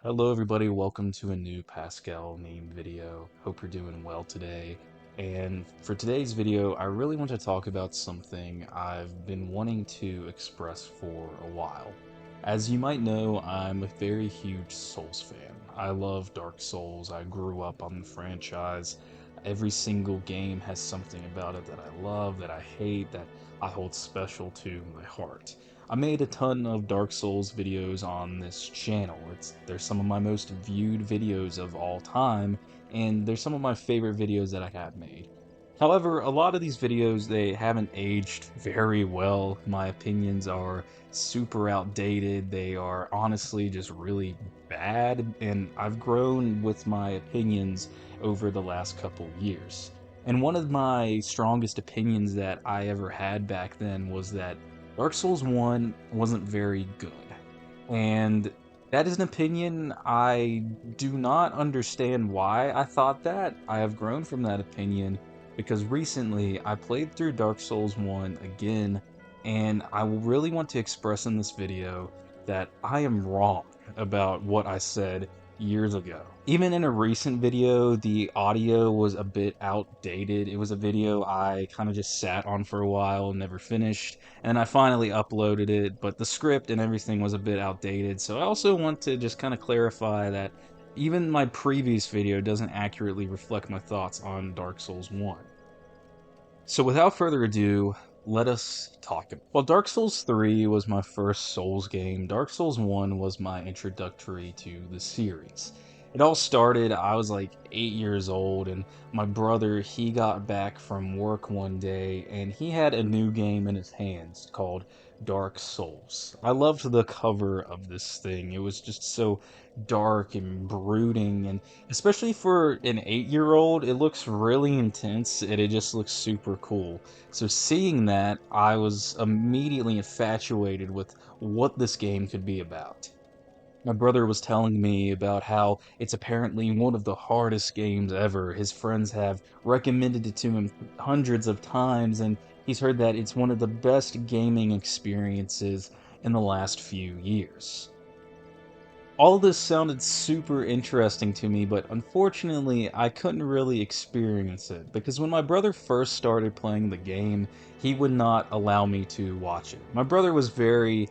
Hello everybody, welcome to a new Pascal meme video. Hope you're doing well today. And for today's video, I really want to talk about something I've been wanting to express for a while. As you might know, I'm a very huge Souls fan. I love Dark Souls. I grew up on the franchise. Every single game has something about it that I love, that I hate, that I hold special to my heart. I made a ton of Dark Souls videos on this channel. They're some of my most viewed videos of all time, and they're some of my favorite videos that I have made. However, a lot of these videos, they haven't aged very well. My opinions are super outdated. They are honestly just really bad, and I've grown with my opinions over the last couple years. And one of my strongest opinions that I ever had back then was that Dark Souls 1 wasn't very good. And that is an opinion. I do not understand why I thought that. I have grown from that opinion because recently I played through Dark Souls 1 again, and I really want to express in this video that I am wrong about what I said years ago. Even in a recent video, the audio was a bit outdated. It was a video I kind of just sat on for a while and never finished, and I finally uploaded it, but the script and everything was a bit outdated. So I also want to just kind of clarify that even my previous video doesn't accurately reflect my thoughts on Dark Souls 1. So without further ado, let us talk. Well, Dark Souls 3 was my first Souls game. Dark Souls 1 was my introductory to the series. It all started, I was like 8 years old, and my brother, he got back from work one day, and he had a new game in his hands called Dark Souls. I loved the cover of this thing. It was just so dark and brooding, and especially for an 8-year-old, it looks really intense and it just looks super cool. So seeing that, I was immediately infatuated with what this game could be about. My brother was telling me about how it's apparently one of the hardest games ever. His friends have recommended it to him hundreds of times, and he's heard that it's one of the best gaming experiences in the last few years. All of this sounded super interesting to me, but unfortunately, I couldn't really experience it because when my brother first started playing the game, he would not allow me to watch it. My brother was very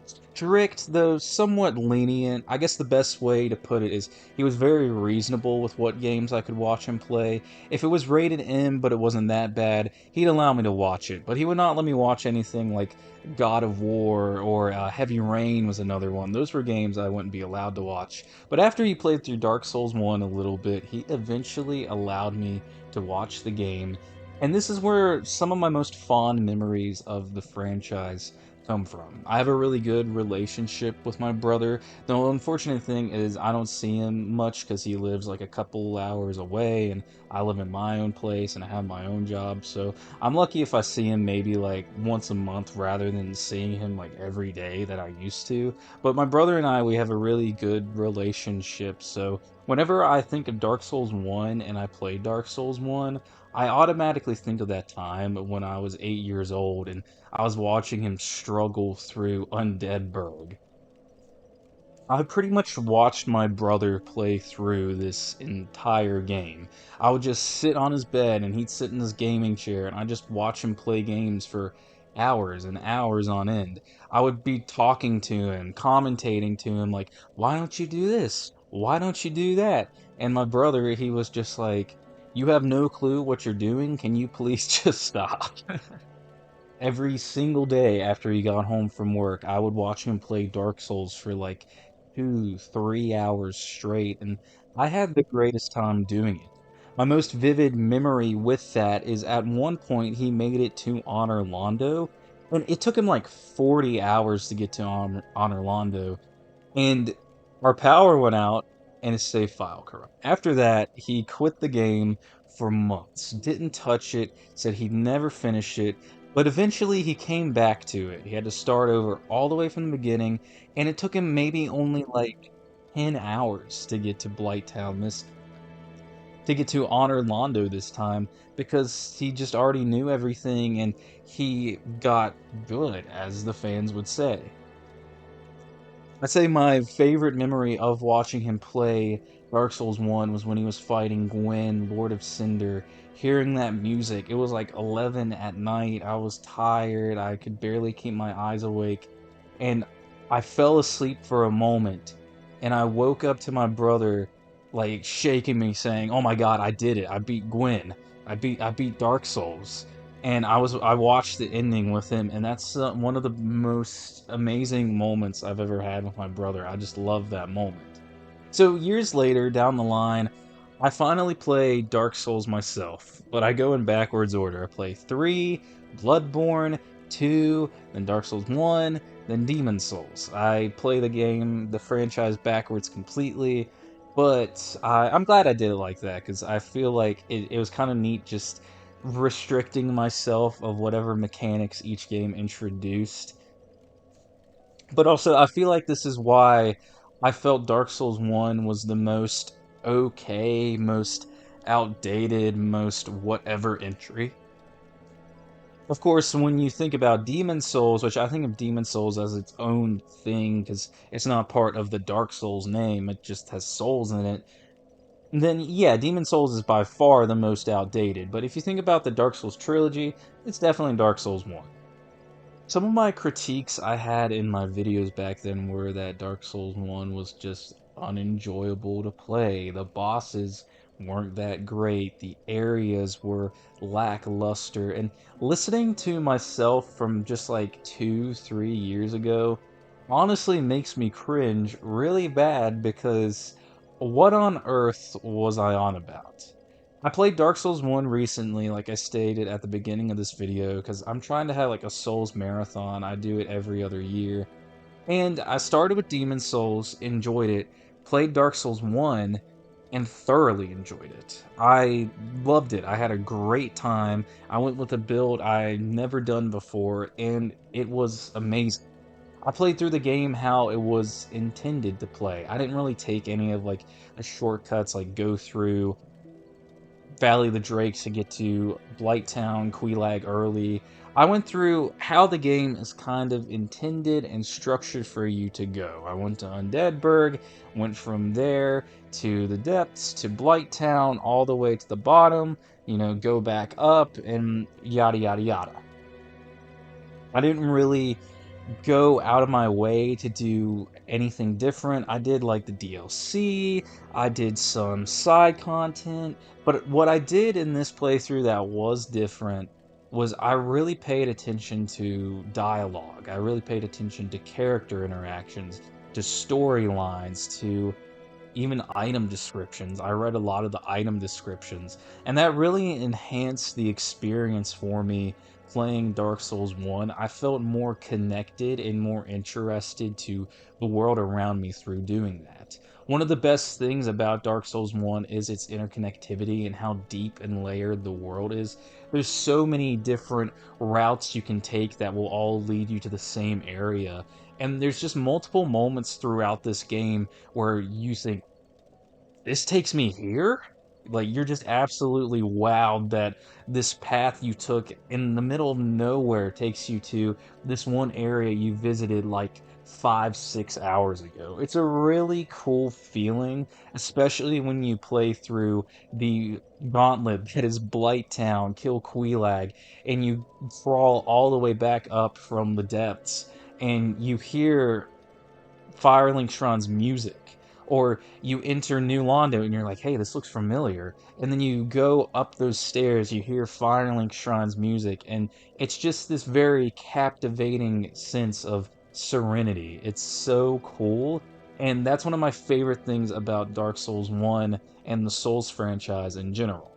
strict, though somewhat lenient. I guess the best way to put it is he was very reasonable with what games I could watch him play. If it was rated M, but it wasn't that bad, he'd allow me to watch it. But he would not let me watch anything like God of War or Heavy Rain was another one. Those were games I wouldn't be allowed to watch. But after he played through Dark Souls 1 a little bit, he eventually allowed me to watch the game. And this is where some of my most fond memories of the franchise come from. I have a really good relationship with my brother. The unfortunate thing is I don't see him much because he lives like a couple hours away and I live in my own place and I have my own job. So I'm lucky if I see him maybe like once a month rather than seeing him like every day that I used to. But my brother and I, we have a really good relationship. So whenever I think of Dark Souls 1 and I play Dark Souls 1, I automatically think of that time when I was 8 years old and I was watching him struggle through Undeadburg. I pretty much watched my brother play through this entire game. I would just sit on his bed and he'd sit in his gaming chair and I'd just watch him play games for hours and hours on end. I would be talking to him, commentating to him like, "Why don't you do this? Why don't you do that?" And my brother, he was just like, "You have no clue what you're doing. Can you please just stop?" Every single day after he got home from work, I would watch him play Dark Souls for like 2, 3 hours straight, and I had the greatest time doing it. My most vivid memory with that is at one point he made it to Honor Londo, and it took him like 40 hours to get to Honor Londo, and our power went out and his save file corrupt. After that, he quit the game for months, didn't touch it, said he'd never finish it, but eventually he came back to it. He had to start over all the way from the beginning, and it took him maybe only like 10 hours to get to Blighttown to get to Honor Londo this time because he just already knew everything and he got good, as the fans would say. I'd say my favorite memory of watching him play Dark Souls 1 was when he was fighting Gwyn, Lord of Cinder. Hearing that music, it was like 11 at night. I was tired. I could barely keep my eyes awake. And I fell asleep for a moment. And I woke up to my brother, like shaking me, saying, "Oh my God, I did it. I beat Gwyn. I beat Dark Souls." And I watched the ending with him, and that's one of the most amazing moments I've ever had with my brother. I just love that moment. So years later, down the line, I finally play Dark Souls myself, but I go in backwards order. I play 3, Bloodborne, 2, then Dark Souls 1, then Demon Souls. I play the franchise backwards completely, but I'm glad I did it like that, because I feel like it was kind of neat just restricting myself of whatever mechanics each game introduced. But also, I feel like this is why I felt Dark Souls 1 was the most okay, most outdated, most whatever entry. Of course, when you think about Demon Souls, which I think of Demon Souls as its own thing, because it's not part of the Dark Souls name, it just has souls in it, then yeah, Demon Souls is by far the most outdated. But if you think about the Dark Souls trilogy, it's definitely Dark Souls 1. Some of my critiques I had in my videos back then were that Dark Souls 1 was just unenjoyable to play. The bosses weren't that great. The areas were lackluster. And listening to myself from just like 2, 3 years ago honestly makes me cringe really bad because what on earth was I on about? I played Dark Souls 1 recently, like I stated at the beginning of this video, because I'm trying to have like a Souls marathon. I do it every other year. And I started with Demon Souls, enjoyed it, played Dark Souls 1, and thoroughly enjoyed it. I loved it. I had a great time. I went with a build I never done before, and it was amazing. I played through the game how it was intended to play. I didn't really take any of like the shortcuts, like go through Valley of the Drakes to get to Blighttown, Quelaag early. I went through how the game is kind of intended and structured for you to go. I went to Undeadburg, went from there to the depths, to Blighttown, all the way to the bottom, go back up, and yada yada yada. I didn't really go out of my way to do anything different. I did like the DLC, I did some side content, but what I did in this playthrough that was different was I really paid attention to dialogue. I really paid attention to character interactions, to storylines, to even item descriptions. I read a lot of the item descriptions, and that really enhanced the experience for me playing Dark Souls 1. I felt more connected and more interested to the world around me through doing that. One of the best things about Dark Souls 1 is its interconnectivity and how deep and layered the world is. There's so many different routes you can take that will all lead you to the same area. And there's just multiple moments throughout this game where you think, this takes me here? Like, you're just absolutely wowed that this path you took in the middle of nowhere takes you to this one area you visited like 5, 6 hours ago. It's a really cool feeling, especially when you play through the gauntlet that is Blighttown, Kill Quelaag, and you crawl all the way back up from the depths, and you hear Firelink Shron's music. Or you enter New Londo and you're like, hey, this looks familiar. And then you go up those stairs, you hear Firelink Shron's music, and it's just this very captivating sense of serenity. It's so cool. And that's one of my favorite things about Dark Souls 1 and the Souls franchise in general.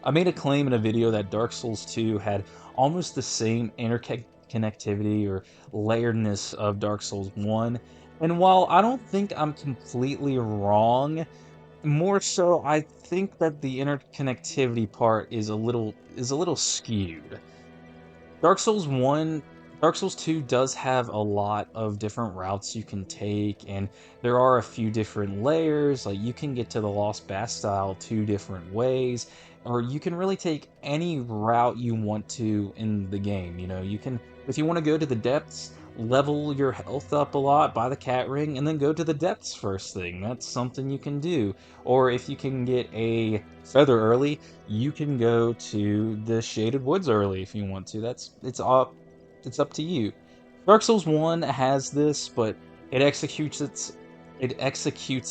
I made a claim in a video that Dark Souls 2 had almost the same interconnectivity or layeredness of Dark Souls 1, and while I don't think I'm completely wrong, more so I think that the interconnectivity part is a little skewed. Dark Souls 1 Dark Souls 2 does have a lot of different routes you can take, and there are a few different layers. Like, you can get to the Lost Bastille 2 different ways, or you can really take any route you want to in the game. You can, if you want to go to the depths, level your health up a lot, buy the cat ring, and then go to the depths first thing. That's something you can do. Or if you can get a feather early, you can go to the Shaded Woods early if you want to. It's up to you. Dark Souls 1 has this, but it executes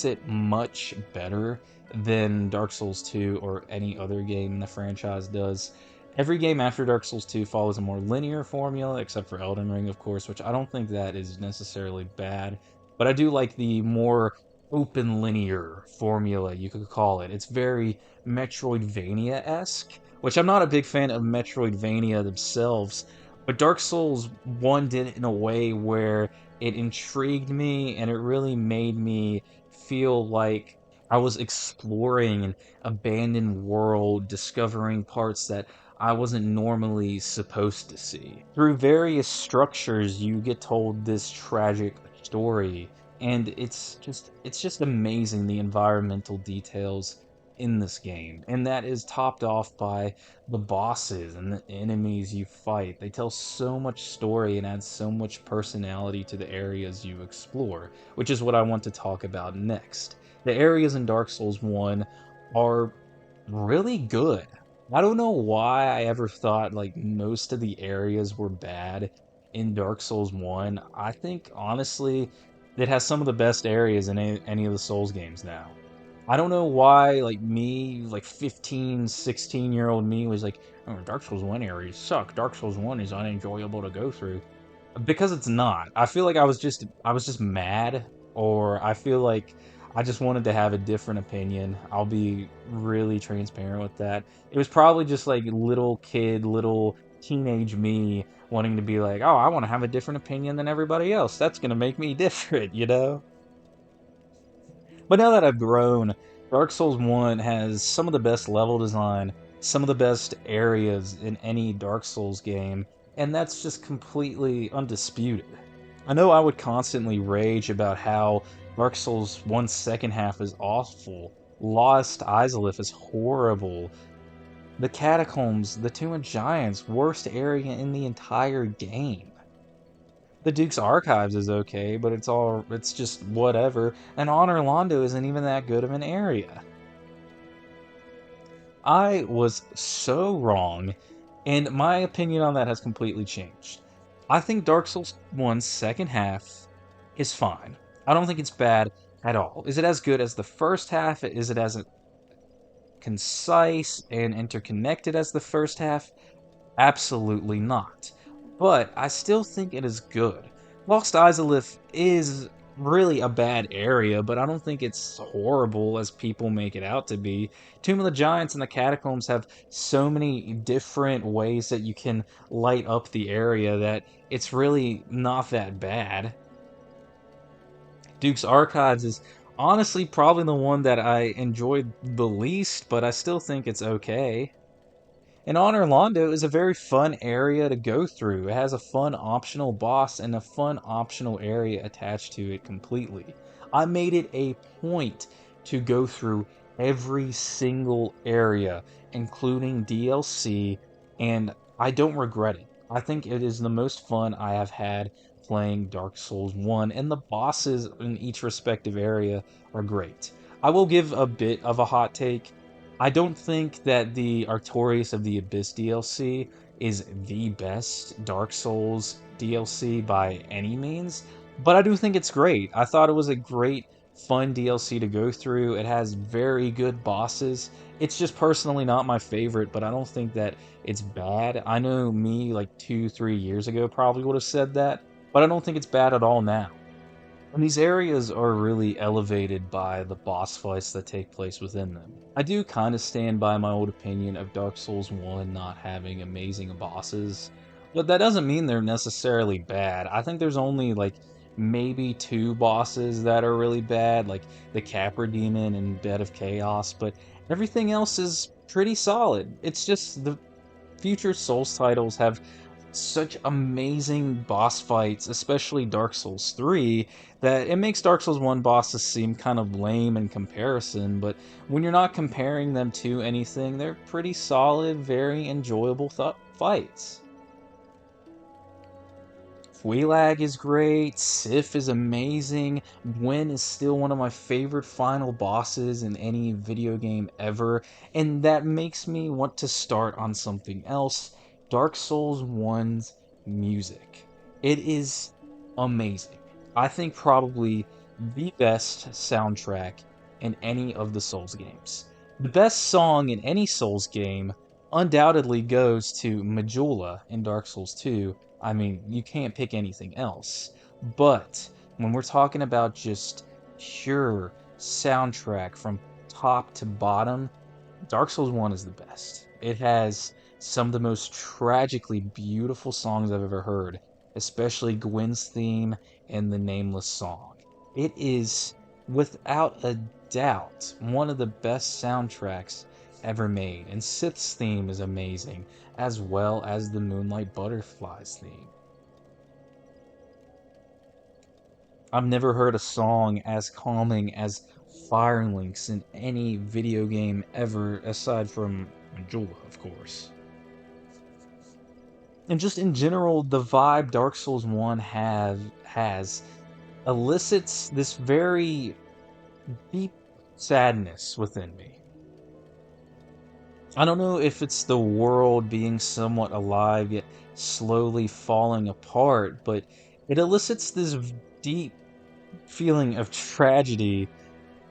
it much better than Dark Souls 2 or any other game in the franchise does. Every game after Dark Souls 2 follows a more linear formula, except for Elden Ring, of course, which I don't think that is necessarily bad. But I do like the more open linear formula, you could call it. It's very Metroidvania-esque, which I'm not a big fan of Metroidvania themselves, but Dark Souls 1 did it in a way where it intrigued me and it really made me feel like I was exploring an abandoned world, discovering parts that I wasn't normally supposed to see. Through various structures, you get told this tragic story, and it's just amazing the environmental details in this game. And that is topped off by the bosses and the enemies you fight. They tell so much story and add so much personality to the areas you explore, which is what I want to talk about next. The areas in Dark Souls 1 are really good. I don't know why I ever thought like most of the areas were bad in Dark Souls 1. I think honestly it has some of the best areas in any of the Souls games now. I don't know why like me, like 15, 16-year-old me was like, oh, Dark Souls 1 areas suck. Dark Souls 1 is unenjoyable to go through. Because it's not. I feel like I was just mad, or I feel like I just wanted to have a different opinion. I'll be really transparent with that. It was probably just like little kid, little teenage me wanting to be like, "Oh, I want to have a different opinion than everybody else. That's gonna make me different," you know? But now that I've grown, Dark Souls 1 has some of the best level design, some of the best areas in any Dark Souls game, and that's just completely undisputed. I know I would constantly rage about how Dark Souls 1's second half is awful, Lost Izalith is horrible, the Catacombs, the Tomb of Giants, worst area in the entire game. The Duke's Archives is okay, but it's just whatever, and Honor Londo isn't even that good of an area. I was so wrong, and my opinion on that has completely changed. I think Dark Souls 1's second half is fine. I don't think it's bad at all. Is it as good as the first half? Is it as concise and interconnected as the first half? Absolutely not. But I still think it is good. Lost Izalith is really a bad area, but I don't think it's horrible as people make it out to be. Tomb of the Giants and the Catacombs have so many different ways that you can light up the area that it's really not that bad. Duke's Archives is honestly probably the one that I enjoyed the least, but I still think it's okay. And Honor Londo is a very fun area to go through. It has a fun optional boss and a fun optional area attached to it completely. I made it a point to go through every single area, including DLC, and I don't regret it. I think it is the most fun I have had playing Dark Souls 1, and the bosses in each respective area are great. I will give a bit of a hot take. I don't think that the Artorias of the Abyss DLC is the best Dark Souls DLC by any means, but I do think it's great. I thought it was a great, fun DLC to go through. It has very good bosses. It's just personally not my favorite, but I don't think that it's bad. I know me like 2, 3 years ago probably would have said that, but I don't think it's bad at all now. And these areas are really elevated by the boss fights that take place within them. I do kind of stand by my old opinion of Dark Souls 1 not having amazing bosses, but that doesn't mean they're necessarily bad. I think there's only like maybe two bosses that are really bad, like the Capra Demon and Bed of Chaos, but everything else is pretty solid. It's just the future Souls titles have such amazing boss fights, especially Dark Souls 3, that it makes Dark Souls 1 bosses seem kind of lame in comparison, but when you're not comparing them to anything, they're pretty solid, very enjoyable fights. Quelaag is great, Sif is amazing, Gwen is still one of my favorite final bosses in any video game ever, and that makes me want to start on something else. Dark Souls 1's music. It is amazing. I think probably the best soundtrack in any of the Souls games. The best song in any Souls game undoubtedly goes to Majula in Dark Souls 2. I mean, you can't pick anything else. But when we're talking about just pure soundtrack from top to bottom, Dark Souls 1 is the best. It has some of the most tragically beautiful songs I've ever heard, especially Gwen's theme and the Nameless song. It is, without a doubt, one of the best soundtracks ever made, and Sith's theme is amazing, as well as the Moonlight Butterflies theme. I've never heard a song as calming as Firelink's in any video game ever, aside from Majula, of course. And just in general, the vibe Dark Souls 1 has elicits this very deep sadness within me. I don't know if it's the world being somewhat alive yet slowly falling apart, but it elicits this deep feeling of tragedy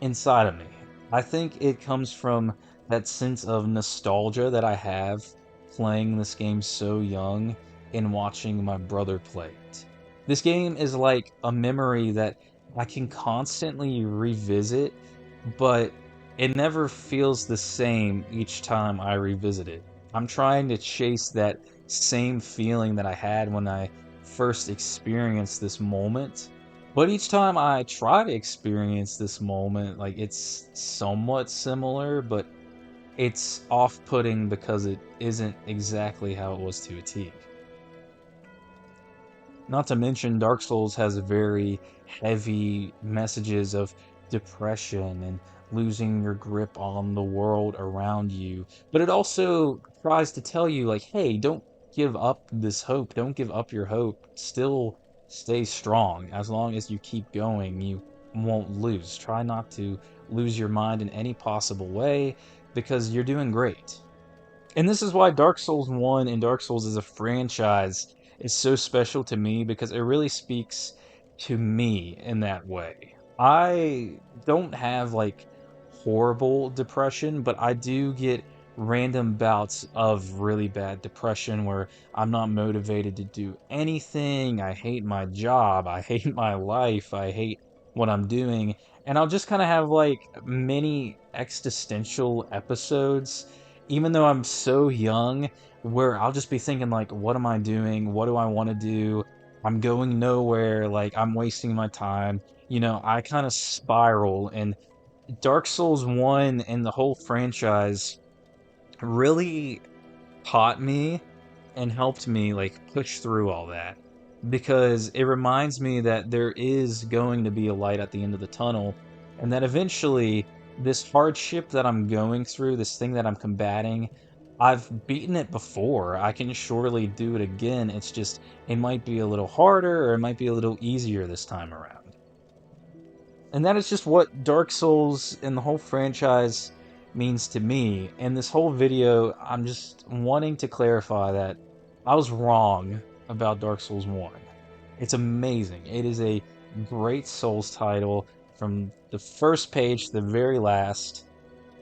inside of me. I think it comes from that sense of nostalgia that I have playing this game so young and watching my brother play it. This game is like a memory that I can constantly revisit, but it never feels the same each time I revisit it. I'm trying to chase that same feeling that I had when I first experienced this moment, but each time I try to experience this moment, like it's somewhat similar, but it's off-putting because it isn't exactly how it was to a T. Not to mention, Dark Souls has very heavy messages of depression and losing your grip on the world around you. But it also tries to tell you, like, hey, don't give up this hope. Don't give up your hope. Still stay strong. As long as you keep going, you won't lose. Try not to lose your mind in any possible way because you're doing great. And this is why Dark Souls 1 and Dark Souls as a franchise is so special to me because it really speaks to me in that way. I don't have like horrible depression, but I do get random bouts of really bad depression where I'm not motivated to do anything. I hate my job. I hate my life. I hate what I'm doing. And I'll just kind of have like many existential episodes even though I'm so young, where I'll just be thinking like, what am I doing? What do I want to do? I'm going nowhere, like I'm wasting my time. I kind of spiral, and Dark Souls 1 and the whole franchise really taught me and helped me like push through all that because it reminds me that there is going to be a light at the end of the tunnel and that eventually this hardship that I'm going through, this thing that I'm combating, I've beaten it before. I can surely do it again. It's just it might be a little harder or it might be a little easier this time around. And that is just what Dark Souls and the whole franchise means to me. In this whole video, I'm just wanting to clarify that I was wrong about Dark Souls 1. It's amazing. It is a great Souls title from the first page to the very last.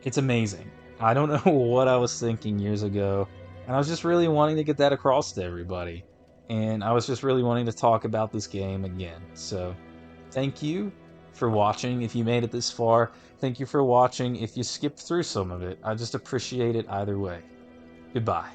It's amazing. I don't know what I was thinking years ago, and I was just really wanting to get that across to everybody. And I was just really wanting to talk about this game again. So, thank you for watching if you made it this far. Thank you for watching if you skipped through some of it. I just appreciate it either way. Goodbye.